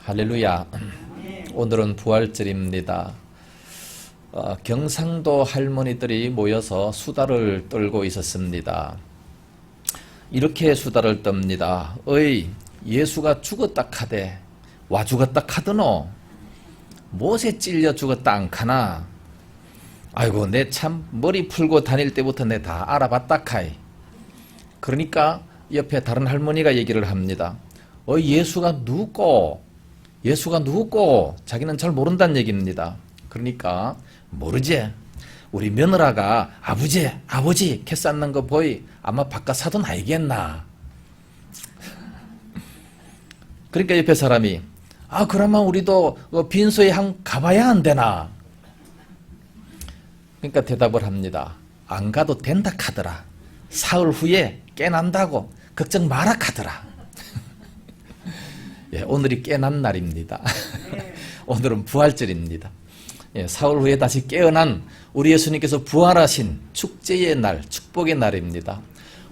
할렐루야. 오늘은 부활절입니다. 경상도 할머니들이 모여서 수다를 떨고 있었습니다. 이렇게 수다를 떱니다. 어이, 예수가 죽었다 카대 와 죽었다 카드노? 못에 찔려 죽었다 안 카나? 아이고, 내 참 머리 풀고 다닐 때부터 내 다 알아봤다 카이. 그러니까 옆에 다른 할머니가 얘기를 합니다. 예수가 누구? 예수가 누구고? 자기는 잘 모른다는 얘기입니다. 그러니까 모르지. 우리 며느라가 아버지 캐쌌는 거 보이. 아마 바깥 사돈 알겠나? 그러니까 옆에 사람이 그러면 우리도 빈소에 한 가봐야 안 되나? 그러니까 대답을 합니다. 안 가도 된다 카더라. 사흘 후에 깨난다고 걱정 마라 카더라. 예, 오늘이 깨난 날입니다. 오늘은 부활절입니다. 예, 사흘 후에 다시 깨어난 우리 예수님께서 부활하신 축제의 날, 축복의 날입니다.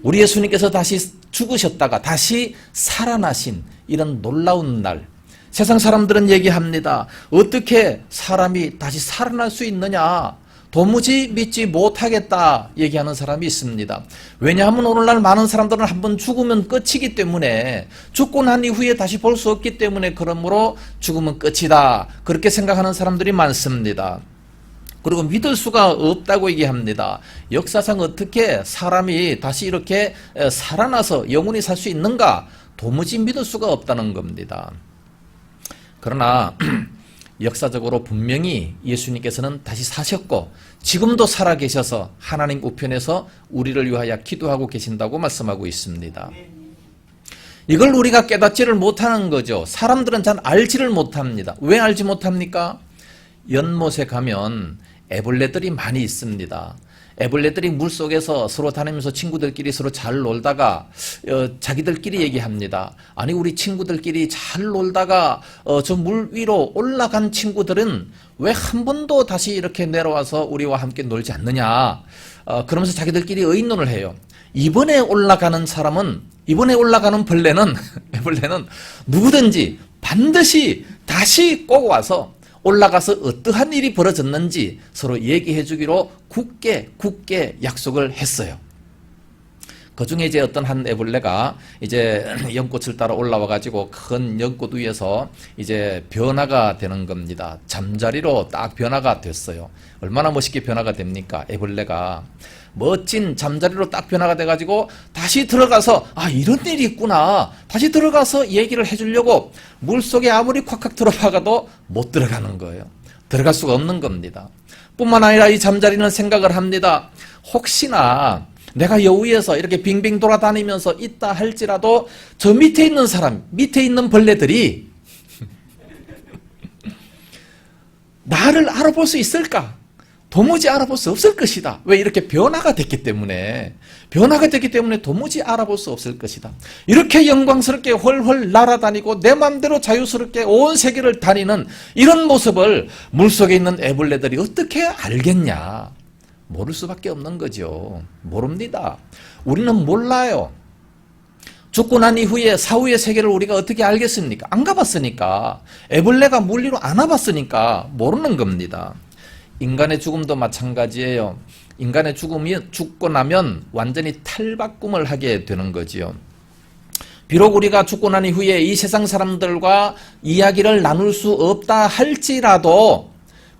우리 예수님께서 다시 죽으셨다가 다시 살아나신 이런 놀라운 날. 세상 사람들은 얘기합니다. 어떻게 사람이 다시 살아날 수 있느냐? 도무지 믿지 못하겠다 얘기하는 사람이 있습니다. 왜냐하면 오늘날 많은 사람들은 한번 죽으면 끝이기 때문에, 죽고 난 이후에 다시 볼 수 없기 때문에, 그러므로 죽으면 끝이다 그렇게 생각하는 사람들이 많습니다. 그리고 믿을 수가 없다고 얘기합니다. 역사상 어떻게 사람이 다시 이렇게 살아나서 영원히 살 수 있는가? 도무지 믿을 수가 없다는 겁니다. 그러나 역사적으로 분명히 예수님께서는 다시 사셨고 지금도 살아계셔서 하나님 우편에서 우리를 위하여 기도하고 계신다고 말씀하고 있습니다. 이걸 우리가 깨닫지를 못하는 거죠. 사람들은 잘 알지를 못합니다. 왜 알지 못합니까? 연못에 가면 애벌레들이 많이 있습니다. 애벌레들이 물속에서 서로 다니면서 친구들끼리 서로 잘 놀다가 자기들끼리 얘기합니다. 아니, 우리 친구들끼리 잘 놀다가 저 물 위로 올라간 친구들은 왜 한 번도 다시 이렇게 내려와서 우리와 함께 놀지 않느냐? 그러면서 자기들끼리 의논을 해요. 이번에 올라가는 벌레는 애벌레는 누구든지 반드시 다시 꼭 와서 올라가서 어떠한 일이 벌어졌는지 서로 얘기해 주기로 굳게 약속을 했어요. 그 중에 이제 어떤 한 애벌레가 이제 연꽃을 따라 올라와 가지고 큰 연꽃 위에서 이제 변화가 되는 겁니다. 잠자리로 딱 변화가 됐어요. 얼마나 멋있게 변화가 됩니까? 애벌레가 멋진 잠자리로 딱 변화가 돼가지고 다시 들어가서 이런 일이 있구나. 다시 들어가서 얘기를 해주려고 물속에 아무리 콱콱 들어가도 못 들어가는 거예요. 들어갈 수가 없는 겁니다. 뿐만 아니라 이 잠자리는 생각을 합니다. 혹시나 내가 여위에서 이렇게 빙빙 돌아다니면서 있다 할지라도 저 밑에 있는 사람, 밑에 있는 벌레들이 나를 알아볼 수 있을까? 도무지 알아볼 수 없을 것이다. 왜? 이렇게 변화가 됐기 때문에 도무지 알아볼 수 없을 것이다. 이렇게 영광스럽게 훨훨 날아다니고 내 마음대로 자유스럽게 온 세계를 다니는 이런 모습을 물속에 있는 애벌레들이 어떻게 알겠냐? 모를 수밖에 없는 거죠. 모릅니다. 우리는 몰라요. 죽고 난 이후에 사후의 세계를 우리가 어떻게 알겠습니까? 안 가봤으니까. 애벌레가 물 위로 안 와봤으니까 모르는 겁니다. 인간의 죽음도 마찬가지예요. 인간의 죽고 나면 완전히 탈바꿈을 하게 되는 거지요. 비록 우리가 죽고 난 이후에 이 세상 사람들과 이야기를 나눌 수 없다 할지라도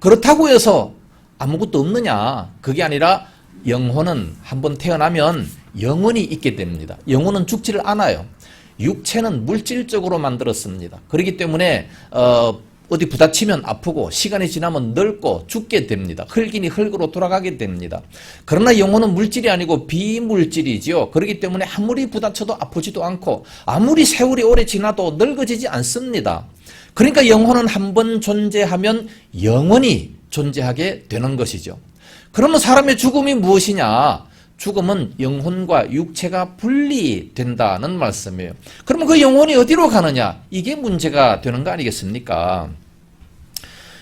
그렇다고 해서 아무것도 없느냐? 그게 아니라 영혼은 한번 태어나면 영원히 있게 됩니다. 영혼은 죽지를 않아요. 육체는 물질적으로 만들었습니다. 그렇기 때문에 어디 부딪히면 아프고 시간이 지나면 늙고 죽게 됩니다. 흙이니 흙으로 돌아가게 됩니다. 그러나 영혼은 물질이 아니고 비물질이지요. 그렇기 때문에 아무리 부딪혀도 아프지도 않고 아무리 세월이 오래 지나도 늙어지지 않습니다. 그러니까 영혼은 한번 존재하면 영원히 존재하게 되는 것이죠. 그러면 사람의 죽음이 무엇이냐? 죽음은 영혼과 육체가 분리된다는 말씀이에요. 그러면 그 영혼이 어디로 가느냐? 이게 문제가 되는 거 아니겠습니까?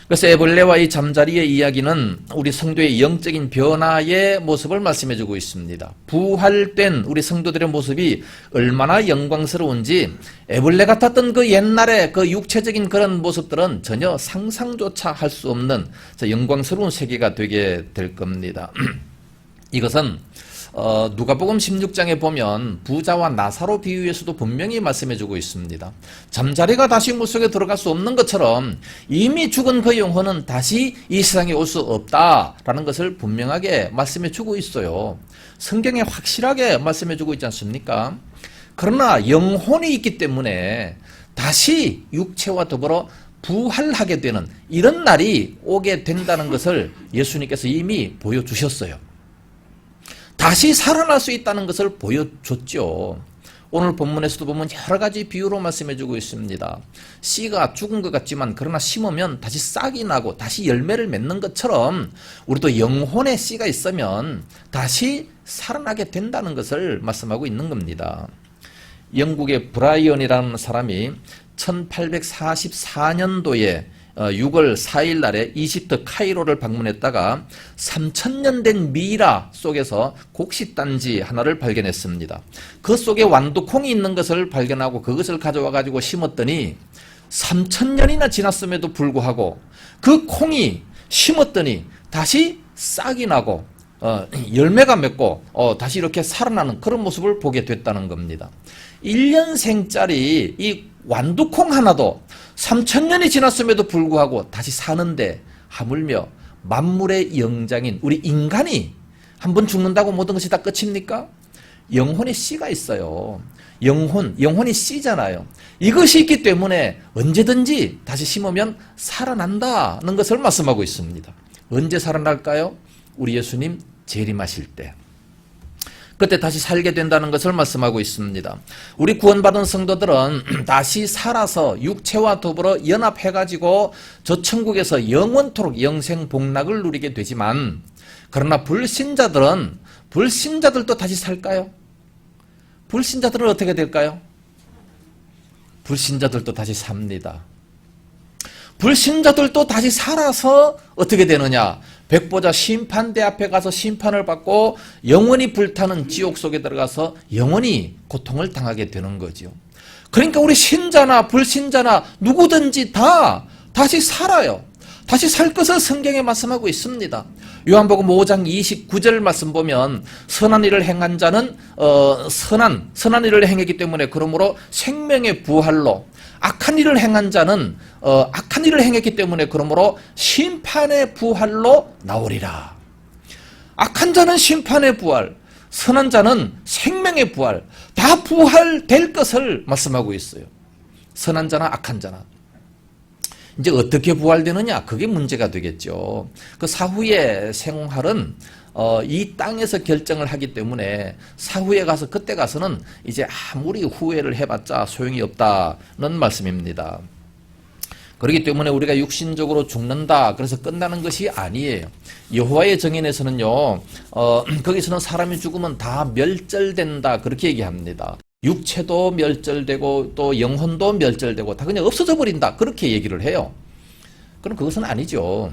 그래서 에벌레와 이 잠자리의 이야기는 우리 성도의 영적인 변화의 모습을 말씀해주고 있습니다. 부활된 우리 성도들의 모습이 얼마나 영광스러운지 에벌레 같았던 그 옛날의 그 육체적인 그런 모습들은 전혀 상상조차 할 수 없는 영광스러운 세계가 되게 될 겁니다. 이것은 누가복음 16장에 보면 부자와 나사로 비유에서도 분명히 말씀해주고 있습니다. 잠자리가 다시 물속에 들어갈 수 없는 것처럼 이미 죽은 그 영혼은 다시 이 세상에 올 수 없다라는 것을 분명하게 말씀해주고 있어요. 성경에 확실하게 말씀해주고 있지 않습니까? 그러나 영혼이 있기 때문에 다시 육체와 더불어 부활하게 되는 이런 날이 오게 된다는 것을 예수님께서 이미 보여주셨어요. 다시 살아날 수 있다는 것을 보여줬죠. 오늘 본문에서도 보면 여러 가지 비유로 말씀해주고 있습니다. 씨가 죽은 것 같지만 그러나 심으면 다시 싹이 나고 다시 열매를 맺는 것처럼 우리도 영혼의 씨가 있으면 다시 살아나게 된다는 것을 말씀하고 있는 겁니다. 영국의 브라이언이라는 사람이 1844년도에 6월 4일 날에 이집트 카이로를 방문했다가 3000년 된 미라 속에서 곡식단지 하나를 발견했습니다. 그 속에 완두콩이 있는 것을 발견하고 그것을 가져와 가지고 심었더니 3000년이나 지났음에도 불구하고 그 콩이 심었더니 다시 싹이 나고 열매가 맺고 다시 이렇게 살아나는 그런 모습을 보게 됐다는 겁니다. 1년생짜리 이 완두콩 하나도 3000년이 지났음에도 불구하고 다시 사는데 하물며 만물의 영장인 우리 인간이 한번 죽는다고 모든 것이 다 끝입니까? 영혼의 씨가 있어요. 영혼이 씨잖아요. 이것이 있기 때문에 언제든지 다시 심으면 살아난다는 것을 말씀하고 있습니다. 언제 살아날까요? 우리 예수님 재림하실 때. 그때 다시 살게 된다는 것을 말씀하고 있습니다. 우리 구원받은 성도들은 다시 살아서 육체와 더불어 연합해가지고 저 천국에서 영원토록 영생 복락을 누리게 되지만 그러나 불신자들도 다시 살까요? 불신자들은 어떻게 될까요? 불신자들도 다시 삽니다. 불신자들도 다시 살아서 어떻게 되느냐? 백보자 심판대 앞에 가서 심판을 받고 영원히 불타는 지옥 속에 들어가서 영원히 고통을 당하게 되는 거죠. 그러니까 우리 신자나 불신자나 누구든지 다 다시 살아요. 다시 살 것을 성경에 말씀하고 있습니다. 요한복음 5장 29절 말씀 보면 선한 일을 행한 자는 선한 일을 행했기 때문에 그러므로 생명의 부활로, 악한 일을 행한 자는 악한 일을 행했기 때문에 그러므로 심판의 부활로 나오리라. 악한 자는 심판의 부활, 선한 자는 생명의 부활, 다 부활될 것을 말씀하고 있어요. 선한 자나 악한 자나. 이제 어떻게 부활되느냐? 그게 문제가 되겠죠. 그 사후의 생활은 이 땅에서 결정을 하기 때문에 사후에 가서 그때 가서는 이제 아무리 후회를 해봤자 소용이 없다는 말씀입니다. 그렇기 때문에 우리가 육신적으로 죽는다 그래서 끝나는 것이 아니에요. 여호와의 정인에서는요, 거기서는 사람이 죽으면 다 멸절된다 그렇게 얘기합니다. 육체도 멸절되고 또 영혼도 멸절되고 다 그냥 없어져 버린다 그렇게 얘기를 해요. 그럼 그것은 아니죠.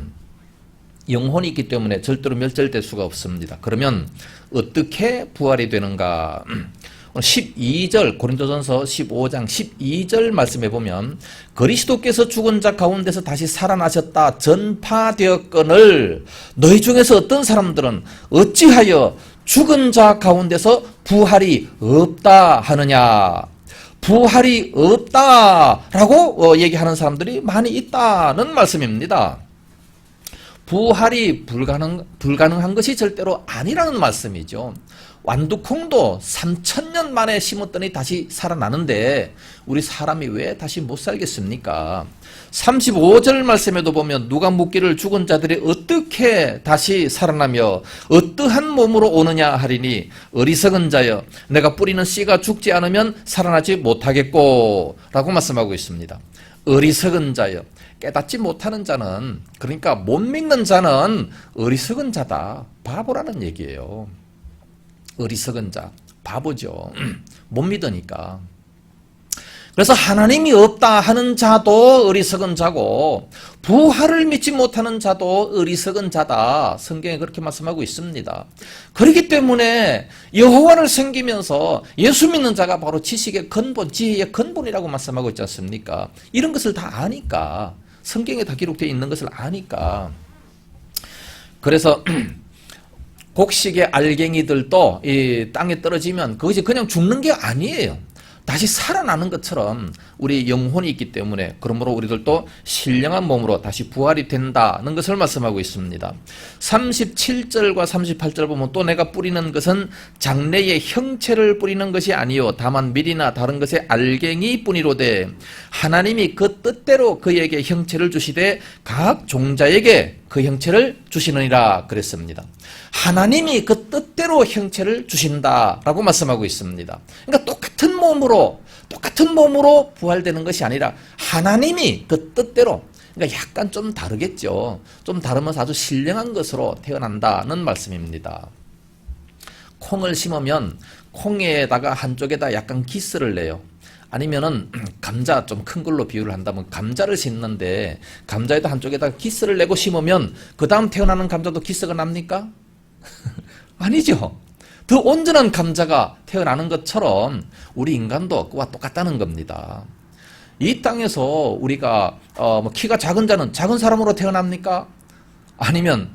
영혼이 있기 때문에 절대로 멸절될 수가 없습니다. 그러면 어떻게 부활이 되는가? 12절 고린도전서 15장 12절 말씀해 보면 그리스도께서 죽은 자 가운데서 다시 살아나셨다 전파되었거늘 너희 중에서 어떤 사람들은 어찌하여 죽은 자 가운데서 부활이 없다 하느냐. 부활이 없다라고 얘기하는 사람들이 많이 있다는 말씀입니다. 부활이 불가능한 것이 절대로 아니라는 말씀이죠. 완두콩도 3000년 만에 심었더니 다시 살아나는데 우리 사람이 왜 다시 못 살겠습니까? 35절 말씀에도 보면 누가 묻기를 죽은 자들이 어떻게 다시 살아나며 어떠한 몸으로 오느냐 하리니 어리석은 자여 내가 뿌리는 씨가 죽지 않으면 살아나지 못하겠고 라고 말씀하고 있습니다. 어리석은 자여, 깨닫지 못하는 자는, 그러니까 못 믿는 자는 어리석은 자다, 바보라는 얘기예요. 어리석은 자, 바보죠. 못 믿으니까. 그래서 하나님이 없다 하는 자도 어리석은 자고 부활을 믿지 못하는 자도 어리석은 자다. 성경에 그렇게 말씀하고 있습니다. 그렇기 때문에 여호와를 섬기면서 예수 믿는 자가 바로 지식의 근본, 지혜의 근본이라고 말씀하고 있지 않습니까? 이런 것을 다 아니까, 성경에 다 기록되어 있는 것을 아니까. 그래서 곡식의 알갱이들도 이 땅에 떨어지면 그것이 그냥 죽는 게 아니에요. 다시 살아나는 것처럼 우리 영혼이 있기 때문에, 그러므로 우리들도 신령한 몸으로 다시 부활이 된다는 것을 말씀하고 있습니다. 37절과 38절 보면 또 내가 뿌리는 것은 장래의 형체를 뿌리는 것이 아니요 다만 밀이나 다른 것의 알갱이 뿐이로되 하나님이 그 뜻대로 그에게 형체를 주시되 각 종자에게 그 형체를 주시느니라 그랬습니다. 하나님이 그 뜻대로 형체를 주신다라고 말씀하고 있습니다. 그러니까 똑같은 몸으로 부활되는 것이 아니라 하나님이 그 뜻대로, 그러니까 약간 좀 다르겠죠. 좀 다르면서 아주 신령한 것으로 태어난다는 말씀입니다. 콩을 심으면 콩에다가 한쪽에다 약간 기스를 내요. 아니면은 감자, 좀 큰 걸로 비유를 한다면 감자를 심는데 감자에다 한쪽에다 기스를 내고 심으면 그 다음 태어나는 감자도 기스가 납니까? 아니죠. 더 온전한 감자가 태어나는 것처럼 우리 인간도 그와 똑같다는 겁니다. 이 땅에서 우리가 키가 작은 자는 작은 사람으로 태어납니까? 아니면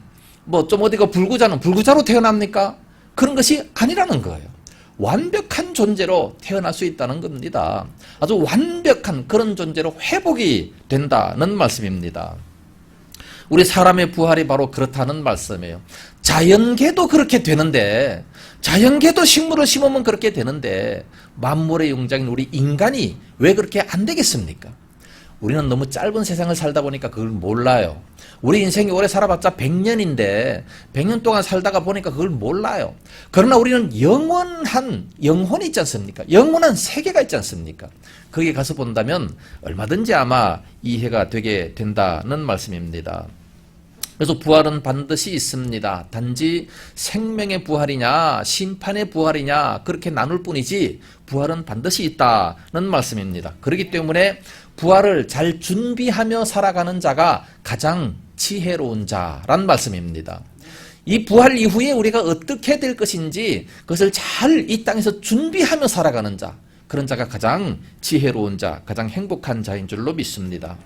좀 어디가 불구자는 불구자로 태어납니까? 그런 것이 아니라는 거예요. 완벽한 존재로 태어날 수 있다는 겁니다. 아주 완벽한 그런 존재로 회복이 된다는 말씀입니다. 우리 사람의 부활이 바로 그렇다는 말씀이에요. 자연계도 그렇게 되는데, 자연계도 식물을 심으면 그렇게 되는데 만물의 영장인 우리 인간이 왜 그렇게 안 되겠습니까? 우리는 너무 짧은 세상을 살다 보니까 그걸 몰라요. 우리 인생이 오래 살아봤자 100년인데 100년 동안 살다가 보니까 그걸 몰라요. 그러나 우리는 영원한 영혼이 있지 않습니까? 영원한 세계가 있지 않습니까? 거기에 가서 본다면 얼마든지 아마 이해가 되게 된다는 말씀입니다. 그래서 부활은 반드시 있습니다. 단지 생명의 부활이냐 심판의 부활이냐 그렇게 나눌 뿐이지 부활은 반드시 있다는 말씀입니다. 그렇기 때문에 부활을 잘 준비하며 살아가는 자가 가장 지혜로운 자란 말씀입니다. 이 부활 이후에 우리가 어떻게 될 것인지 그것을 잘 이 땅에서 준비하며 살아가는 자, 그런 자가 가장 지혜로운 자, 가장 행복한 자인 줄로 믿습니다.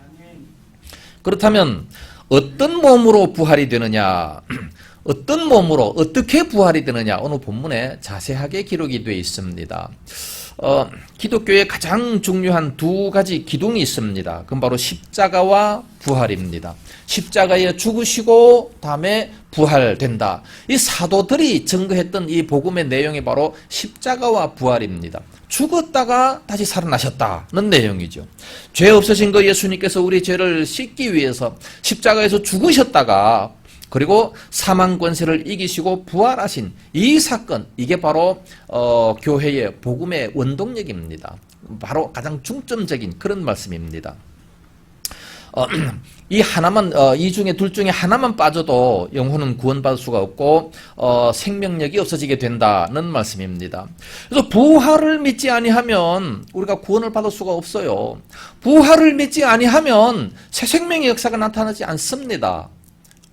그렇다면 어떤 몸으로 부활이 되느냐, 어떤 몸으로 어떻게 부활이 되느냐, 오늘 본문에 자세하게 기록이 되어 있습니다. 기독교에 가장 중요한 두 가지 기둥이 있습니다. 그건 바로 십자가와 부활입니다. 십자가에 죽으시고 다음에 부활된다. 이 사도들이 증거했던 이 복음의 내용이 바로 십자가와 부활입니다. 죽었다가 다시 살아나셨다는 내용이죠. 죄 없으신 그 예수님께서 우리 죄를 씻기 위해서 십자가에서 죽으셨다가 그리고 사망 권세를 이기시고 부활하신 이 사건, 이게 바로 교회의 복음의 원동력입니다. 바로 가장 중점적인 그런 말씀입니다. 이 하나만, 이 중에 둘 중에 하나만 빠져도 영혼은 구원받을 수가 없고 생명력이 없어지게 된다는 말씀입니다. 그래서 부활을 믿지 아니하면 우리가 구원을 받을 수가 없어요. 부활을 믿지 아니하면 새 생명의 역사가 나타나지 않습니다.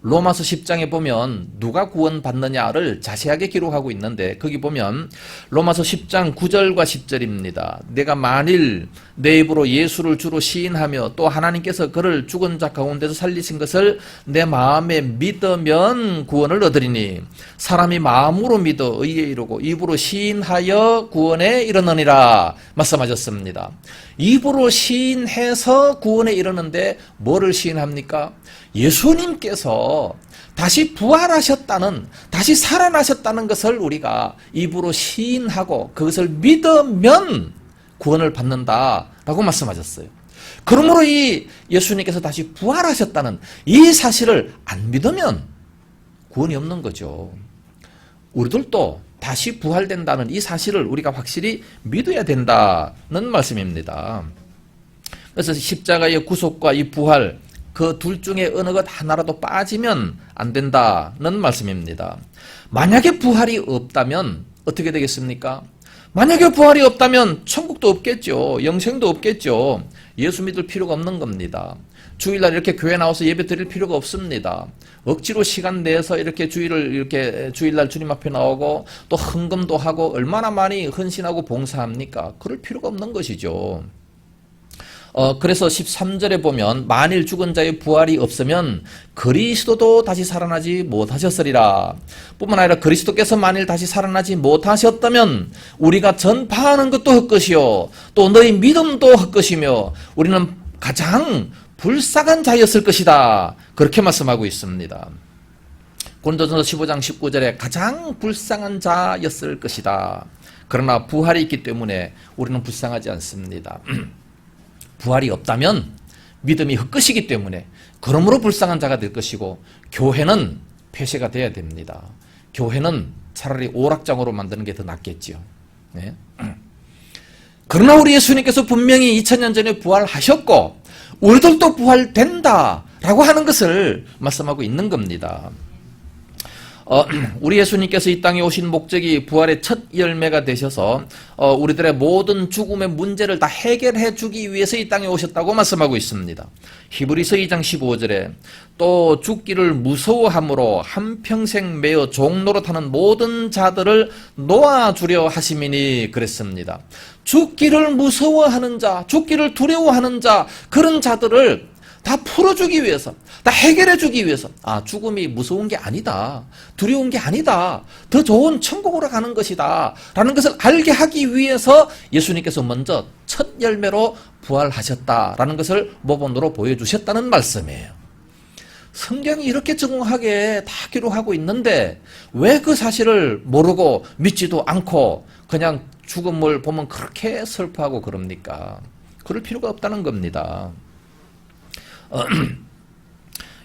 로마서 10장에 보면 누가 구원받느냐를 자세하게 기록하고 있는데 거기 보면 로마서 10장 9절과 10절입니다. 내가 만일 내 입으로 예수를 주로 시인하며 또 하나님께서 그를 죽은 자 가운데서 살리신 것을 내 마음에 믿으면 구원을 얻으리니 사람이 마음으로 믿어 의에 이르고 입으로 시인하여 구원에 이르느니라 말씀하셨습니다. 입으로 시인해서 구원에 이르는데 뭐를 시인합니까? 예수님께서 다시 부활하셨다는, 다시 살아나셨다는 것을 우리가 입으로 시인하고 그것을 믿으면 구원을 받는다라고 말씀하셨어요. 그러므로 이 예수님께서 다시 부활하셨다는 이 사실을 안 믿으면 구원이 없는 거죠. 우리들도 다시 부활된다는 이 사실을 우리가 확실히 믿어야 된다는 말씀입니다. 그래서 십자가의 구속과 이 부활, 그 둘 중에 어느 것 하나라도 빠지면 안 된다는 말씀입니다. 만약에 부활이 없다면 어떻게 되겠습니까? 만약에 부활이 없다면 천국도 없겠죠. 영생도 없겠죠. 예수 믿을 필요가 없는 겁니다. 주일날 이렇게 교회 나와서 예배 드릴 필요가 없습니다. 억지로 시간 내서 이렇게 주일날 주님 앞에 나오고 또 헌금도 하고 얼마나 많이 헌신하고 봉사합니까? 그럴 필요가 없는 것이죠. 그래서 13절에 보면 만일 죽은 자의 부활이 없으면 그리스도도 다시 살아나지 못하셨으리라. 뿐만 아니라 그리스도께서 만일 다시 살아나지 못하셨다면 우리가 전파하는 것도 헛것이요 또 너희 믿음도 헛것이며 우리는 가장 불쌍한 자였을 것이다. 그렇게 말씀하고 있습니다. 고린도전서 15장 19절에 가장 불쌍한 자였을 것이다. 그러나 부활이 있기 때문에 우리는 불쌍하지 않습니다. 부활이 없다면 믿음이 헛것이기 때문에 그러므로 불쌍한 자가 될 것이고 교회는 폐쇄가 돼야 됩니다. 교회는 차라리 오락장으로 만드는 게 더 낫겠지요. 네. 그러나 우리 예수님께서 분명히 2000년 전에 부활하셨고 우리들도 부활된다라고 하는 것을 말씀하고 있는 겁니다. 우리 예수님께서 이 땅에 오신 목적이 부활의 첫 열매가 되셔서 우리들의 모든 죽음의 문제를 다 해결해 주기 위해서 이 땅에 오셨다고 말씀하고 있습니다. 히브리서 2장 15절에 또 죽기를 무서워함으로 한평생 매어 종노릇하는 모든 자들을 놓아주려 하심이니 그랬습니다. 죽기를 무서워하는 자, 죽기를 두려워하는 자, 그런 자들을 다 풀어주기 위해서, 다 해결해주기 위해서, 죽음이 무서운 게 아니다, 두려운 게 아니다, 더 좋은 천국으로 가는 것이다 라는 것을 알게 하기 위해서 예수님께서 먼저 첫 열매로 부활하셨다라는 것을 모본으로 보여주셨다는 말씀이에요. 성경이 이렇게 정확하게 다 기록하고 있는데 왜 그 사실을 모르고 믿지도 않고 그냥 죽음을 보면 그렇게 슬퍼하고 그럽니까? 그럴 필요가 없다는 겁니다.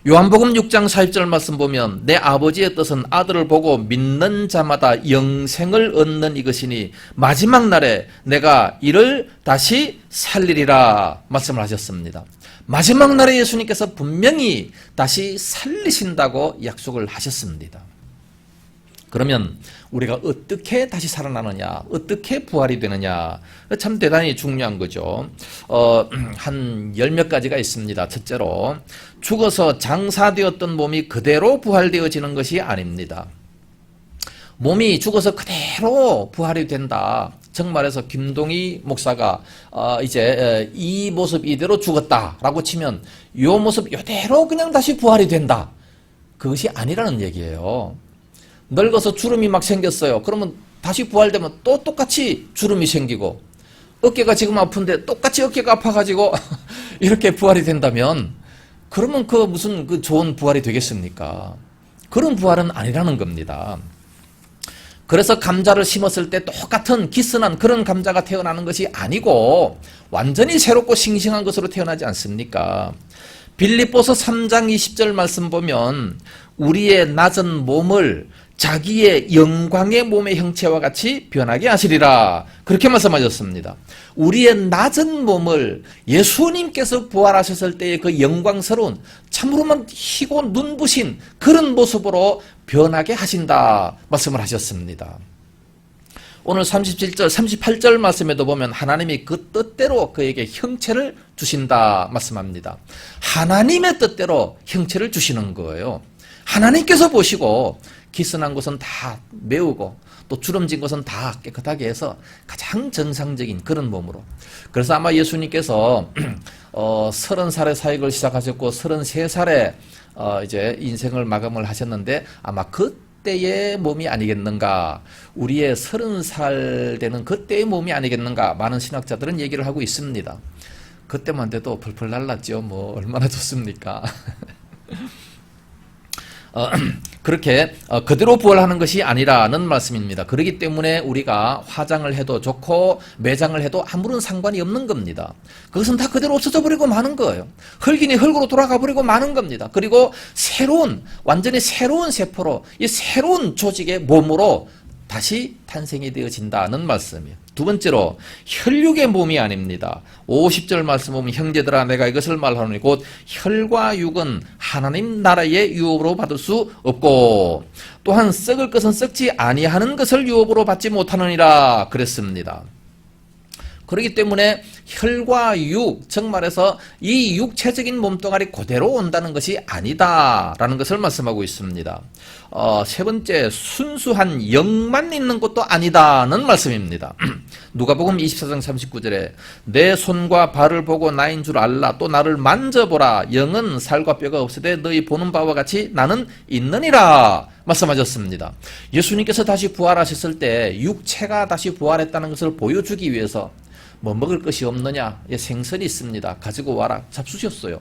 요한복음 6장 40절 말씀 보면 내 아버지의 뜻은 아들을 보고 믿는 자마다 영생을 얻는 이것이니 마지막 날에 내가 이를 다시 살리리라 말씀을 하셨습니다. 마지막 날에 예수님께서 분명히 다시 살리신다고 약속을 하셨습니다. 그러면 우리가 어떻게 다시 살아나느냐, 어떻게 부활이 되느냐, 참 대단히 중요한 거죠. 한 10몇 가지가 있습니다. 첫째로 죽어서 장사되었던 몸이 그대로 부활되어지는 것이 아닙니다. 몸이 죽어서 그대로 부활이 된다. 정말해서 김동희 목사가 이제 이 모습 이대로 죽었다라고 치면 이 모습 이대로 그냥 다시 부활이 된다. 그것이 아니라는 얘기예요. 늙어서 주름이 막 생겼어요. 그러면 다시 부활되면 또 똑같이 주름이 생기고 어깨가 지금 아픈데 똑같이 어깨가 아파가지고 이렇게 부활이 된다면 그러면 그 무슨 그 좋은 부활이 되겠습니까? 그런 부활은 아니라는 겁니다. 그래서 감자를 심었을 때 똑같은 기스난 그런 감자가 태어나는 것이 아니고 완전히 새롭고 싱싱한 것으로 태어나지 않습니까? 빌립보서 3장 20절 말씀 보면 우리의 낮은 몸을 자기의 영광의 몸의 형체와 같이 변하게 하시리라 그렇게 말씀하셨습니다. 우리의 낮은 몸을 예수님께서 부활하셨을 때의 그 영광스러운 참으로만 희고 눈부신 그런 모습으로 변하게 하신다 말씀을 하셨습니다. 오늘 37절, 38절 말씀에도 보면 하나님이 그 뜻대로 그에게 형체를 주신다 말씀합니다. 하나님의 뜻대로 형체를 주시는 거예요. 하나님께서 보시고 기스난 것은 다 메우고 또 주름진 것은 다 깨끗하게 해서 가장 정상적인 그런 몸으로. 그래서 아마 예수님께서 30살에 사역을 시작하셨고 33살에 이제 인생을 마감을 하셨는데 아마 그때의 몸이 아니겠는가, 우리의 30살 되는 그때의 몸이 아니겠는가 많은 신학자들은 얘기를 하고 있습니다. 그때만 돼도 펄펄 날랐죠. 뭐 얼마나 좋습니까? 그렇게 그대로 부활하는 것이 아니라는 말씀입니다. 그렇기 때문에 우리가 화장을 해도 좋고 매장을 해도 아무런 상관이 없는 겁니다. 그것은 다 그대로 없어져 버리고 마는 거예요. 흙이니 흙으로 돌아가 버리고 마는 겁니다. 그리고 완전히 새로운 세포로 이 새로운 조직의 몸으로 다시 탄생이 되어진다는 말씀이에요. 두 번째로 혈육의 몸이 아닙니다. 50절 말씀 보면 형제들아 내가 이것을 말하노니 곧 혈과 육은 하나님 나라의 유업으로 받을 수 없고 또한 썩을 것은 썩지 아니하는 것을 유업으로 받지 못하느니라 그랬습니다. 그렇기 때문에 혈과 육, 즉 말해서 이 육체적인 몸뚱아리 그대로 온다는 것이 아니다라는 것을 말씀하고 있습니다. 세 번째, 순수한 영만 있는 것도 아니다는 말씀입니다. 누가복음 24장 39절에 내 손과 발을 보고 나인 줄 알라. 또 나를 만져보라. 영은 살과 뼈가 없으되 너희 보는 바와 같이 나는 있느니라 말씀하셨습니다. 예수님께서 다시 부활하셨을 때 육체가 다시 부활했다는 것을 보여주기 위해서 뭐 먹을 것이 없느냐? 예, 생선이 있습니다. 가지고 와라. 잡수셨어요.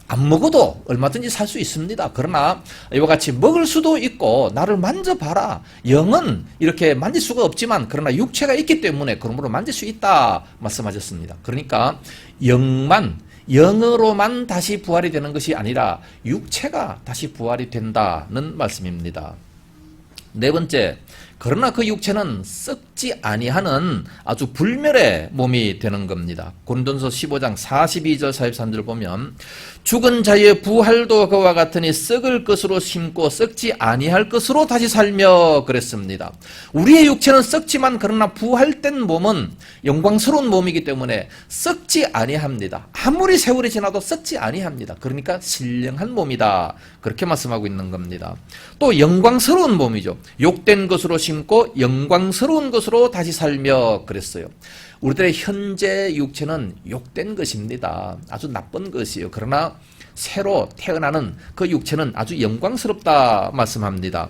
안 먹어도 얼마든지 살 수 있습니다. 그러나 이와 같이 먹을 수도 있고 나를 만져봐라. 영은 이렇게 만질 수가 없지만 그러나 육체가 있기 때문에 그러므로 만질 수 있다 말씀하셨습니다. 그러니까 영으로만 다시 부활이 되는 것이 아니라 육체가 다시 부활이 된다는 말씀입니다. 네 번째, 그러나 그 육체는 썩지 아니하는 아주 불멸의 몸이 되는 겁니다. 고린도전서 15장 42절 43절 보면 죽은 자의 부활도 그와 같으니 썩을 것으로 심고 썩지 아니할 것으로 다시 살며 그랬습니다. 우리의 육체는 썩지만 그러나 부활된 몸은 영광스러운 몸이기 때문에 썩지 아니합니다. 아무리 세월이 지나도 썩지 아니합니다. 그러니까 신령한 몸이다. 그렇게 말씀하고 있는 겁니다. 또 영광스러운 몸이죠. 욕된 것으로 심고 영광스러운 것으로 다시 살며 그랬어요. 우리들의 현재 육체는 욕된 것입니다. 아주 나쁜 것이에요. 그러나 새로 태어나는 그 육체는 아주 영광스럽다 말씀합니다.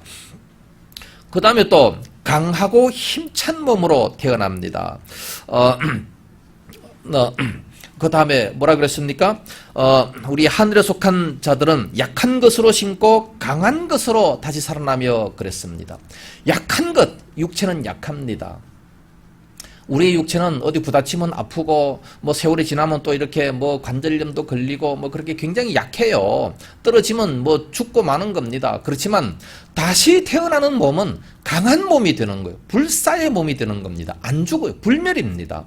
그 다음에 또 강하고 힘찬 몸으로 태어납니다. 그 다음에 뭐라 그랬습니까? 우리 하늘에 속한 자들은 약한 것으로 심고 강한 것으로 다시 살아나며 그랬습니다. 약한 것, 육체는 약합니다. 우리의 육체는 어디 부딪히면 아프고 뭐 세월이 지나면 또 이렇게 뭐 관절염도 걸리고 뭐 그렇게 굉장히 약해요. 떨어지면 뭐 죽고 마는 겁니다. 그렇지만 다시 태어나는 몸은 강한 몸이 되는 거예요. 불사의 몸이 되는 겁니다. 안 죽어요. 불멸입니다.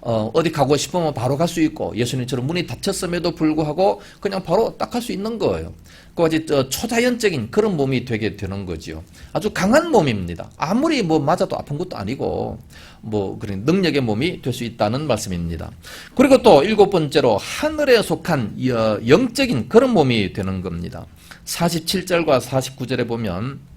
어디 가고 싶으면 바로 갈 수 있고 예수님처럼 문이 닫혔음에도 불구하고 그냥 바로 딱 갈 수 있는 거예요. 그까지 초자연적인 그런 몸이 되게 되는 거죠. 아주 강한 몸입니다. 아무리 뭐 맞아도 아픈 것도 아니고 뭐 그런 능력의 몸이 될 수 있다는 말씀입니다. 그리고 또 일곱 번째로 하늘에 속한 영적인 그런 몸이 되는 겁니다. 47절과 49절에 보면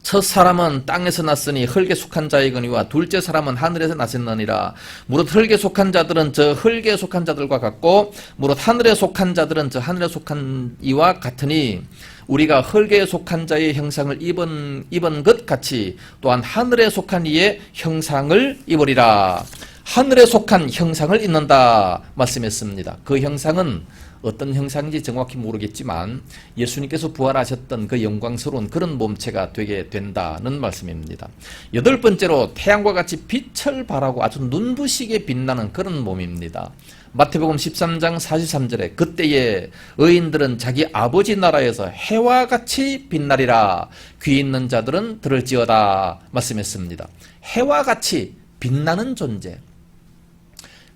첫 사람은 땅에서 났으니 흙에 속한 자이거니와 둘째 사람은 하늘에서 나셨느니라. 무릇 흙에 속한 자들은 저 흙에 속한 자들과 같고 무릇 하늘에 속한 자들은 저 하늘에 속한 이와 같으니 우리가 흙에 속한 자의 형상을 입은 것 같이 또한 하늘에 속한 이의 형상을 입으리라. 하늘에 속한 형상을 입는다 말씀했습니다. 그 형상은 어떤 형상인지 정확히 모르겠지만 예수님께서 부활하셨던 그 영광스러운 그런 몸체가 되게 된다는 말씀입니다. 여덟 번째로 태양과 같이 빛을 발하고 아주 눈부시게 빛나는 그런 몸입니다. 마태복음 13장 43절에 그때에 의인들은 자기 아버지 나라에서 해와 같이 빛나리라. 귀 있는 자들은 들을지어다 말씀했습니다. 해와 같이 빛나는 존재.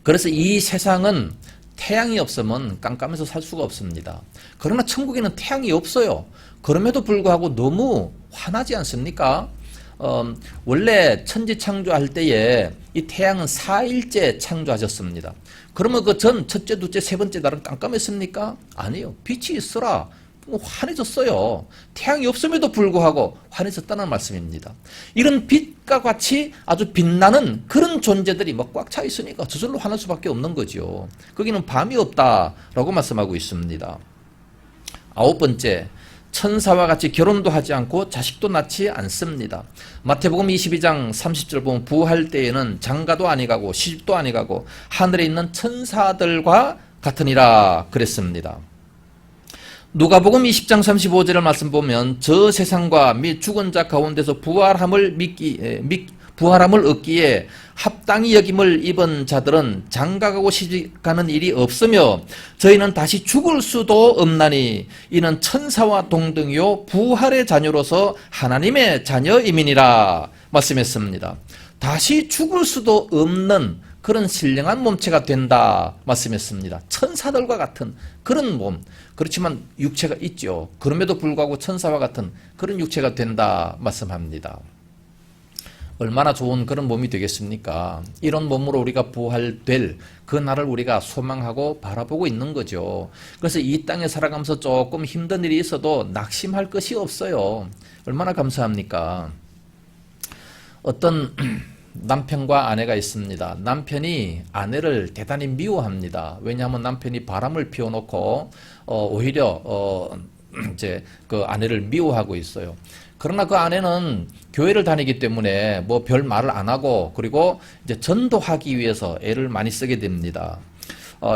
그래서 이 세상은 태양이 없으면 깜깜해서 살 수가 없습니다. 그러나 천국에는 태양이 없어요. 그럼에도 불구하고 너무 환하지 않습니까? 원래 천지 창조할 때에 이 태양은 4일째 창조하셨습니다. 그러면 그 전 첫째, 둘째, 세 번째 날은 깜깜했습니까? 아니요. 빛이 있어라. 환해졌어요. 태양이 없음에도 불구하고 환해졌다는 말씀입니다. 이런 빛과 같이 아주 빛나는 그런 존재들이 막 꽉 차 있으니까 저절로 환할 수밖에 없는 거죠. 거기는 밤이 없다라고 말씀하고 있습니다. 아홉 번째, 천사와 같이 결혼도 하지 않고 자식도 낳지 않습니다. 마태복음 22장 30절 보면 부활 때에는 장가도 아니가고 시집도 아니가고 하늘에 있는 천사들과 같으니라 그랬습니다. 누가복음 20장 35절을 말씀 보면 저 세상과 및 죽은 자 가운데서 부활함을 얻기에 합당히 여김을 입은 자들은 장가가고 시집가는 일이 없으며 저희는 다시 죽을 수도 없나니 이는 천사와 동등이요 부활의 자녀로서 하나님의 자녀임이니라 말씀했습니다. 다시 죽을 수도 없는 그런 신령한 몸체가 된다 말씀했습니다. 천사들과 같은 그런 몸, 그렇지만 육체가 있죠. 그럼에도 불구하고 천사와 같은 그런 육체가 된다 말씀합니다. 얼마나 좋은 그런 몸이 되겠습니까? 이런 몸으로 우리가 부활될 그 날을 우리가 소망하고 바라보고 있는 거죠. 그래서 이 땅에 살아가면서 조금 힘든 일이 있어도 낙심할 것이 없어요. 얼마나 감사합니까? 어떤 남편과 아내가 있습니다. 남편이 아내를 대단히 미워합니다. 왜냐하면 남편이 바람을 피워놓고 오히려 이제 그 아내를 미워하고 있어요. 그러나 그 아내는 교회를 다니기 때문에 뭐 별 말을 안 하고 그리고 이제 전도하기 위해서 애를 많이 쓰게 됩니다.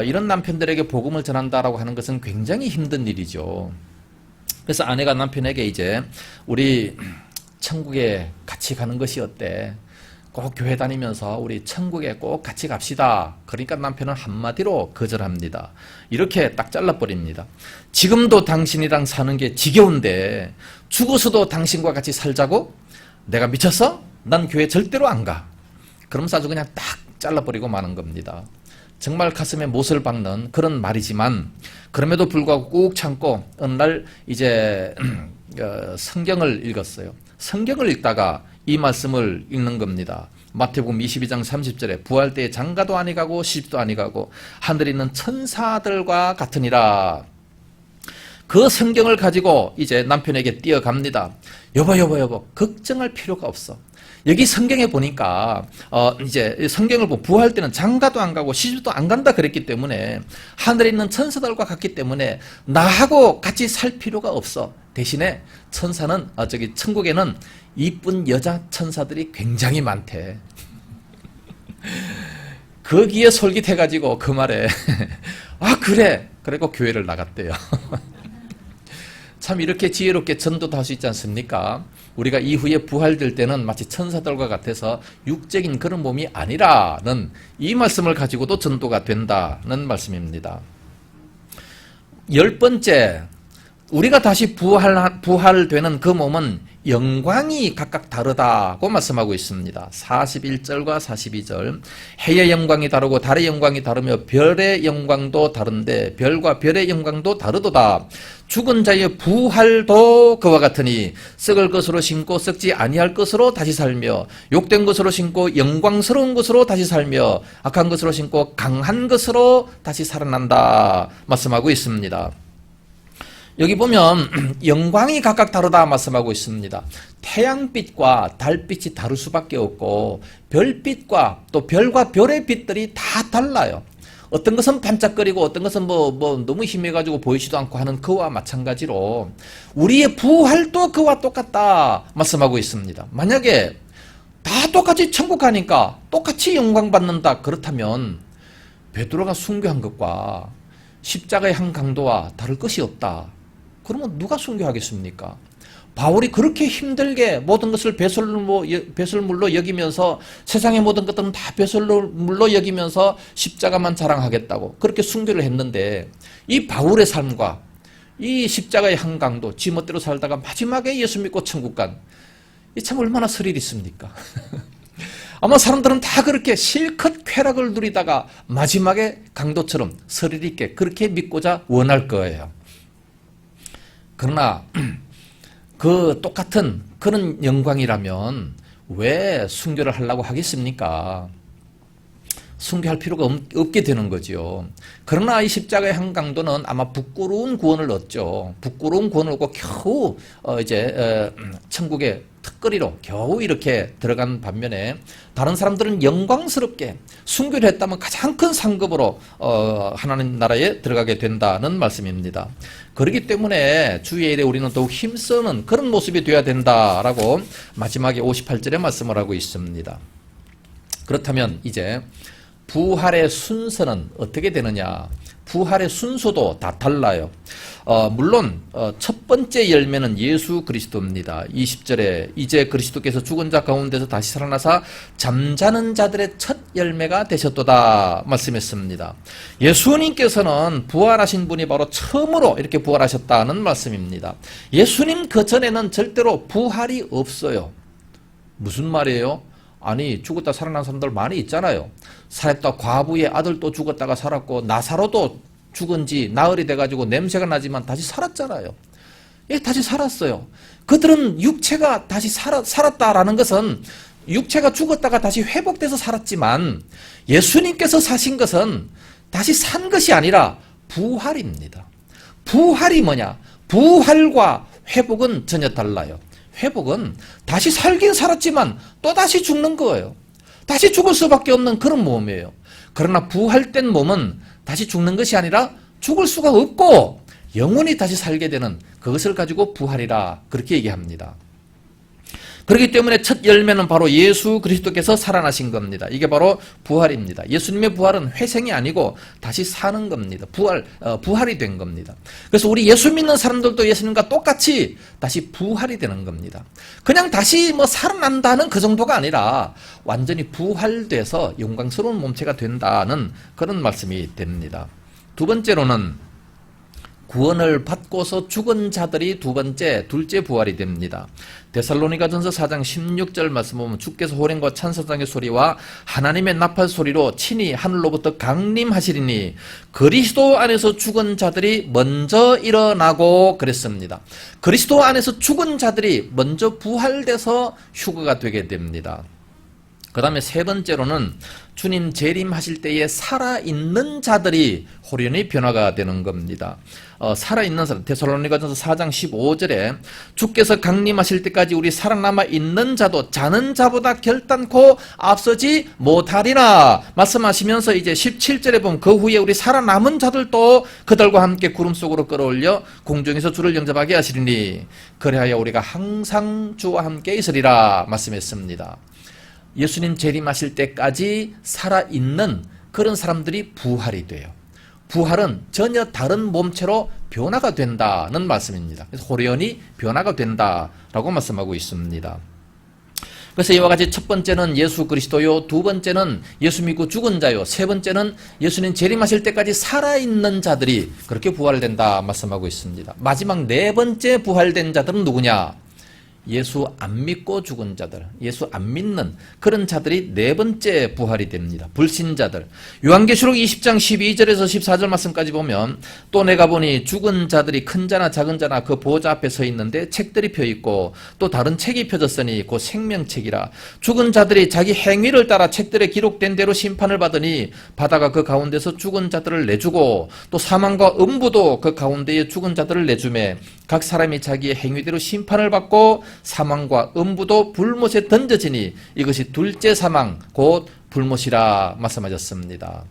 이런 남편들에게 복음을 전한다라고 하는 것은 굉장히 힘든 일이죠. 그래서 아내가 남편에게 이제 우리 천국에 같이 가는 것이 어때? 꼭 교회 다니면서 우리 천국에 꼭 같이 갑시다. 그러니까 남편은 한마디로 거절합니다. 이렇게 딱 잘라버립니다. 지금도 당신이랑 사는 게 지겨운데 죽어서도 당신과 같이 살자고? 내가 미쳤어? 난 교회 절대로 안 가. 그러면서 아주 그냥 딱 잘라버리고 마는 겁니다. 정말 가슴에 못을 박는 그런 말이지만 그럼에도 불구하고 꾹 참고 어느 날 이제 성경을 읽었어요. 성경을 읽다가 이 말씀을 읽는 겁니다. 마태복음 22장 30절에 부활 때에 장가도 아니 가고 시집도 아니 가고 하늘에 있는 천사들과 같으니라. 그 성경을 가지고 이제 남편에게 뛰어갑니다. 여보 걱정할 필요가 없어. 여기 성경에 보니까 이제 성경을 보면 부활 때는 장가도 안 가고 시집도 안 간다 그랬기 때문에 하늘에 있는 천사들과 같기 때문에 나하고 같이 살 필요가 없어. 대신에 천사는 천국에는 이쁜 여자 천사들이 굉장히 많대. 거기에 솔깃해가지고 그 말에 아 그래. 그리고 교회를 나갔대요. 참 이렇게 지혜롭게 전도도 할 수 있지 않습니까? 우리가 이후에 부활될 때는 마치 천사들과 같아서 육적인 그런 몸이 아니라는 이 말씀을 가지고도 전도가 된다는 말씀입니다. 10번째, 우리가 다시 부활되는 그 몸은 영광이 각각 다르다고 말씀하고 있습니다. 41절과 42절 해의 영광이 다르고 달의 영광이 다르며 별의 영광도 다른데 별과 별의 영광도 다르도다. 죽은 자의 부활도 그와 같으니 썩을 것으로 신고 썩지 아니할 것으로 다시 살며 욕된 것으로 신고 영광스러운 것으로 다시 살며 악한 것으로 신고 강한 것으로 다시 살아난다 말씀하고 있습니다. 여기 보면 영광이 각각 다르다 말씀하고 있습니다. 태양빛과 달빛이 다를 수밖에 없고 별빛과 또 별과 별의 빛들이 다 달라요. 어떤 것은 반짝거리고 어떤 것은 뭐 너무 희미해가지고 보이지도 않고 하는 그와 마찬가지로 우리의 부활도 그와 똑같다 말씀하고 있습니다. 만약에 다 똑같이 천국 가니까 똑같이 영광 받는다 그렇다면 베드로가 순교한 것과 십자가의 한 강도와 다를 것이 없다. 그러면 누가 순교하겠습니까? 바울이 그렇게 힘들게 모든 것을 배설물로 여기면서 세상의 모든 것들은 다 배설물로 여기면서 십자가만 자랑하겠다고 그렇게 순교를 했는데 이 바울의 삶과 이 십자가의 한 강도 지멋대로 살다가 마지막에 예수 믿고 천국 간 이 참 얼마나 스릴 있습니까? 아마 사람들은 다 그렇게 실컷 쾌락을 누리다가 마지막에 강도처럼 스릴 있게 그렇게 믿고자 원할 거예요. 그러나 그 똑같은 그런 영광이라면 왜 순교를 하려고 하겠습니까? 순교할 필요가 없게 되는 거죠. 그러나 이 십자가의 한 강도는 아마 부끄러운 구원을 얻죠. 부끄러운 구원을 얻고 겨우 천국의 턱걸이로 겨우 이렇게 들어간 반면에 다른 사람들은 영광스럽게 순교를 했다면 가장 큰 상급으로 하나님 나라에 들어가게 된다는 말씀입니다. 그렇기 때문에 주의 일에 우리는 더욱 힘쓰는 그런 모습이 되어야 된다라고 마지막에 58절에 말씀을 하고 있습니다. 그렇다면 이제 부활의 순서는 어떻게 되느냐? 부활의 순서도 다 달라요. 물론 첫 번째 열매는 예수 그리스도입니다. 20절에 이제 그리스도께서 죽은 자 가운데서 다시 살아나사 잠자는 자들의 첫 열매가 되셨도다 말씀했습니다. 예수님께서는 부활하신 분이 바로 처음으로 이렇게 부활하셨다는 말씀입니다. 예수님 그 전에는 절대로 부활이 없어요. 무슨 말이에요? 아니, 죽었다 살아난 사람들 많이 있잖아요. 살았다 과부의 아들도 죽었다가 살았고, 나사로도 죽은 지 나흘이 돼가지고 냄새가 나지만 다시 살았잖아요. 예, 다시 살았어요. 그들은 육체가 다시 살았다라는 것은 육체가 죽었다가 다시 회복돼서 살았지만, 예수님께서 사신 것은 다시 산 것이 아니라 부활입니다. 부활이 뭐냐? 부활과 회복은 전혀 달라요. 회복은 다시 살긴 살았지만 또 다시 죽는 거예요. 다시 죽을 수밖에 없는 그런 몸이에요. 그러나 부활된 몸은 다시 죽는 것이 아니라 죽을 수가 없고 영원히 다시 살게 되는 그것을 가지고 부활이라 그렇게 얘기합니다. 그렇기 때문에 첫 열매는 바로 예수 그리스도께서 살아나신 겁니다. 이게 바로 부활입니다. 예수님의 부활은 회생이 아니고 다시 사는 겁니다. 부활이 된 겁니다. 그래서 우리 예수 믿는 사람들도 예수님과 똑같이 다시 부활이 되는 겁니다. 그냥 다시 살아난다는 그 정도가 아니라 완전히 부활돼서 영광스러운 몸체가 된다는 그런 말씀이 됩니다. 두 번째로는 구원을 받고서 죽은 자들이 둘째 부활이 됩니다. 데살로니가전서 4장 16절 말씀 보면 주께서 호령과 찬사장의 소리와 하나님의 나팔 소리로 친히 하늘로부터 강림하시리니 그리스도 안에서 죽은 자들이 먼저 일어나고 그랬습니다. 그리스도 안에서 죽은 자들이 먼저 부활돼서 휴거가 되게 됩니다. 그 다음에 세 번째로는 주님 재림하실 때에 살아있는 자들이 호련히 변화가 되는 겁니다. 살아있는 사람, 데살로니가전서 4장 15절에 주께서 강림하실 때까지 우리 살아남아 있는 자도 자는 자보다 결단코 앞서지 못하리라 말씀하시면서 이제 17절에 보면 그 후에 우리 살아남은 자들도 그들과 함께 구름 속으로 끌어올려 공중에서 주를 영접하게 하시리니 그리하여 우리가 항상 주와 함께 있으리라 말씀했습니다. 예수님 재림하실 때까지 살아있는 그런 사람들이 부활이 돼요. 부활은 전혀 다른 몸체로 변화가 된다는 말씀입니다. 그래서 호련히 변화가 된다라고 말씀하고 있습니다. 그래서 이와 같이 첫 번째는 예수 그리스도요, 두 번째는 예수 믿고 죽은 자요, 세 번째는 예수님 재림하실 때까지 살아있는 자들이 그렇게 부활된다 말씀하고 있습니다. 마지막 네 번째 부활된 자들은 누구냐? 예수 안 믿고 죽은 자들, 예수 안 믿는 그런 자들이 네 번째 부활이 됩니다. 불신자들. 요한계시록 20장 12절에서 14절 말씀까지 보면 또 내가 보니 죽은 자들이 큰 자나 작은 자나 그 보호자 앞에 서 있는데 책들이 펴 있고 또 다른 책이 펴졌으니 곧 생명책이라. 죽은 자들이 자기 행위를 따라 책들에 기록된 대로 심판을 받으니 바다가 그 가운데서 죽은 자들을 내주고 또 사망과 음부도 그 가운데에 죽은 자들을 내주매 각 사람이 자기의 행위대로 심판을 받고 사망과 음부도 불못에 던져지니 이것이 둘째 사망 곧 불못이라 말씀하셨습니다.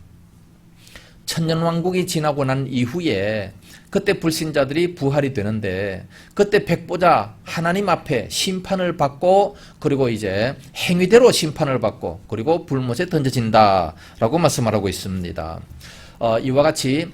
천년왕국이 지나고 난 이후에 그때 불신자들이 부활이 되는데 그때 백보자 하나님 앞에 심판을 받고 그리고 이제 행위대로 심판을 받고 그리고 불못에 던져진다라고 말씀하고 있습니다. 이와 같이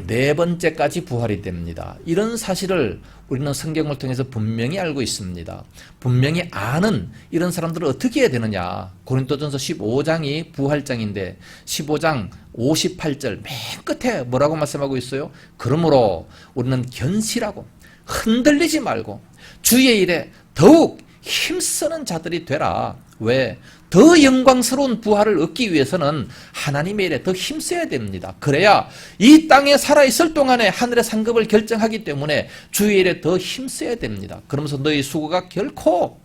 네 번째까지 부활이 됩니다. 이런 사실을 우리는 성경을 통해서 분명히 알고 있습니다. 분명히 아는 이런 사람들을 어떻게 해야 되느냐. 고린도전서 15장이 부활장인데 15장 58절 맨 끝에 뭐라고 말씀하고 있어요? 그러므로 우리는 견실하고 흔들리지 말고 주의 일에 더욱 힘쓰는 자들이 되라. 왜? 더 영광스러운 부활을 얻기 위해서는 하나님의 일에 더 힘써야 됩니다. 그래야 이 땅에 살아있을 동안에 하늘의 상급을 결정하기 때문에 주의 일에 더 힘써야 됩니다. 그러면서 너희 수고가 결코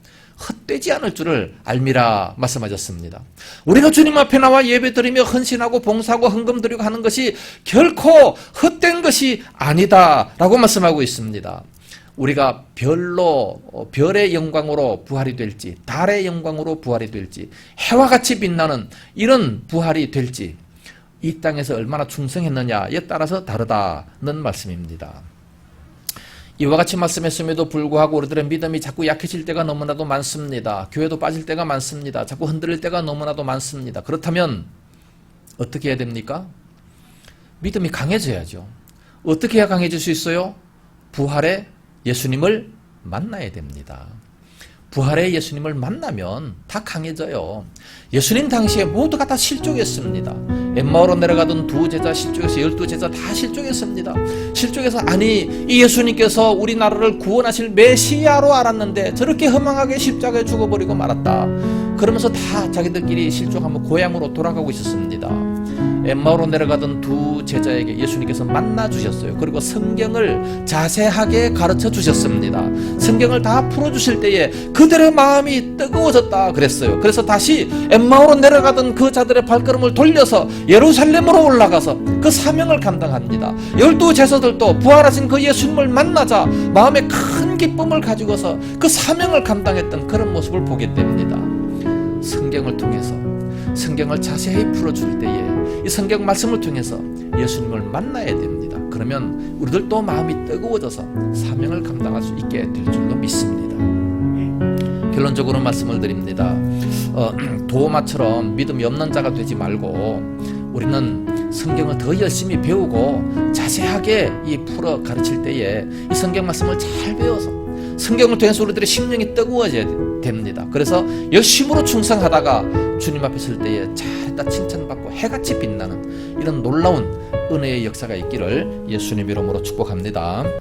헛되지 않을 줄을 알미라 말씀하셨습니다. 우리가 주님 앞에 나와 예배드리며 헌신하고 봉사하고 헌금 드리고 하는 것이 결코 헛된 것이 아니다라고 말씀하고 있습니다. 우리가 별의 영광으로 부활이 될지 달의 영광으로 부활이 될지 해와 같이 빛나는 이런 부활이 될지 이 땅에서 얼마나 충성했느냐에 따라서 다르다는 말씀입니다. 이와 같이 말씀했음에도 불구하고 우리들의 믿음이 자꾸 약해질 때가 너무나도 많습니다. 교회도 빠질 때가 많습니다. 자꾸 흔들릴 때가 너무나도 많습니다. 그렇다면 어떻게 해야 됩니까? 믿음이 강해져야죠. 어떻게 해야 강해질 수 있어요? 부활의 예수님을 만나야 됩니다. 부활의 예수님을 만나면 다 강해져요. 예수님 당시에 모두가 다 실족했습니다. 엠마오로 내려가던 두 제자 실족해서 12제자 다 실족했습니다. 실족해서 아니 이 예수님께서 우리나라를 구원하실 메시아로 알았는데 저렇게 허망하게 십자가에 죽어버리고 말았다. 그러면서 다 자기들끼리 실족하며 고향으로 돌아가고 있었습니다. 엠마오로 내려가던 두 제자에게 예수님께서 만나 주셨어요. 그리고 성경을 자세하게 가르쳐 주셨습니다. 성경을 다 풀어 주실 때에 그들의 마음이 뜨거워졌다 그랬어요. 그래서 다시 엠마오로 내려가던 그 자들의 발걸음을 돌려서 예루살렘으로 올라가서 그 사명을 감당합니다. 12제자들도 부활하신 그 예수님을 만나자 마음에 큰 기쁨을 가지고서 그 사명을 감당했던 그런 모습을 보게 됩니다. 성경을 통해서 성경을 자세히 풀어줄 때에 이 성경 말씀을 통해서 예수님을 만나야 됩니다. 그러면 우리들도 마음이 뜨거워져서 사명을 감당할 수 있게 될 줄로 믿습니다. 결론적으로 말씀을 드립니다. 도마처럼 믿음이 없는 자가 되지 말고 우리는 성경을 더 열심히 배우고 자세하게 이 풀어 가르칠 때에 이 성경 말씀을 잘 배워서 성경을 통해서 우리들의 심령이 뜨거워져야 됩니다. 그래서 열심으로 충성하다가 주님 앞에 설 때에 잘했다 칭찬받고 해같이 빛나는 이런 놀라운 은혜의 역사가 있기를 예수님 이름으로 축복합니다.